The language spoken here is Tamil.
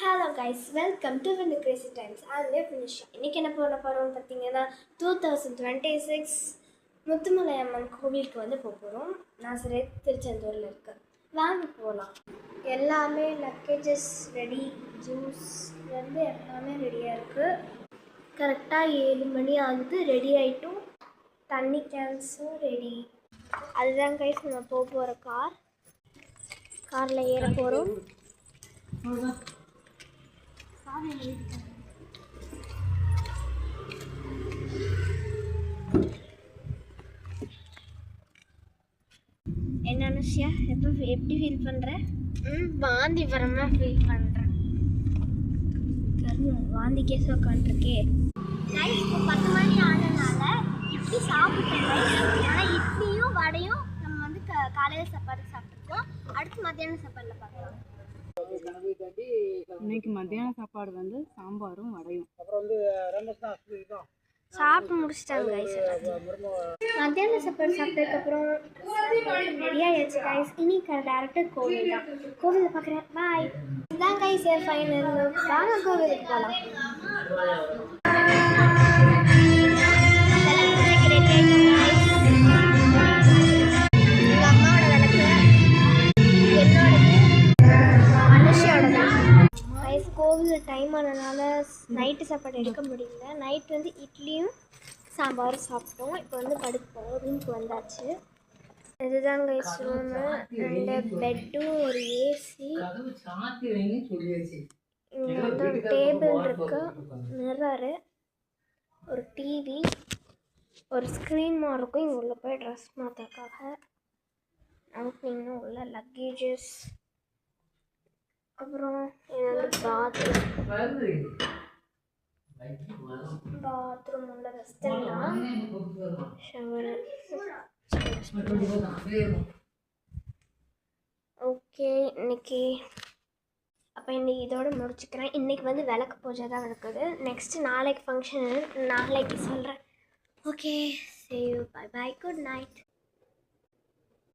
Hello guys, welcome to win Crazy times. அதுவே ஃபினிஷ். இன்றைக்கி என்ன பண்ண போகிறோம்னு பார்த்தீங்கன்னா 2026 முத்துமலை அம்மன் கோவிலுக்கு வந்து போகிறோம். நாசரேத் திருச்செந்தூரில் இருக்கு. வாங்க போகலாம். எல்லாமே லக்கேஜஸ் ரெடி, ஜூஸ் வந்து எல்லாமே ரெடியாக இருக்குது. கரெக்டாக 7 மணி ஆகுது. ரெடி ஆகிட்டும். தண்ணி கேன்ஸும் ரெடி. அதுதான் கைஸ் நம்ம போகிற காரில் ஏற போகிறோம். என்ன அனுஷியா, எப்படி ஃபீல் பண்ணுற? வாந்தி வரமா ஃபீல் பண்ணுறேன். வாந்தி கேஸ் உட்காந்துருக்கே. இப்போ 10 மணி ஆனதுனால இட்லி சாப்பிட்டேன். ஆனால் இட்லியும் வடையும் நம்ம வந்து காலையில் சாப்பாடு சாப்பிட்ருக்கோம். அடுத்து மத்தியான சாப்பாடில் பார்க்கலாம். இன்னைக்கு மத்தியான சாப்பாடு வந்து சாம்பாரும் வடையும். சாப்பிட்டு முடிச்சிட்டாங்க கைஸ். மத்தியான சாப்பாடு சாப்பிட்டதுக்கப்புறம் ரெடி ஆகிடுச்சு கைஸ். இனி டேரக்டாக கோவில் தான். கோவிலில் பார்க்குறேன். பாய். இதுதான் கைஸ் ஃபைனல். வாங்க கோவிலுக்கு போகலாம். எங்கள் அம்மாவோட விளக்கு, என்னோடது, அனுஷியோடது. கைஸ் கோவில் டைம் ஆனதுனால நைட்டு சாப்பாடு எடுக்க முடியல. நைட் வந்து இட்லியும் சாம்பாரும் சாப்பிட்டோம். இப்போ வந்து படுப்போம். ரூமுக்கு வந்தாச்சு. இதுதான் கைஸ் ரூமு. 2 பெட்டும் ஒரு ஏசி. இங்கே வந்து ஒரு டேபிள் இருக்கு, மிரரு, ஒரு டிவி, ஒரு ஸ்க்ரீன் மாதிரி இருக்கும். இங்கே உள்ள போய் ட்ரெஸ் மாற்றுறதுக்காக அவுட்னிங்கும் உள்ள லக்கேஜஸ். அப்புறம் இது வந்து பாத்ரூம் உள்ள வெஸ்டர்லாம் ஷவர். ஓகே, இன்னைக்கு இதோட முடிச்சுக்கிறேன். இன்றைக்கி வந்து விளக்கு பூஜை தான் இருக்குது. நெக்ஸ்ட்டு நாளைக்கு ஃபங்க்ஷன், நாளைக்கு சொல்கிறேன். Okay, see you, bye bye, good night.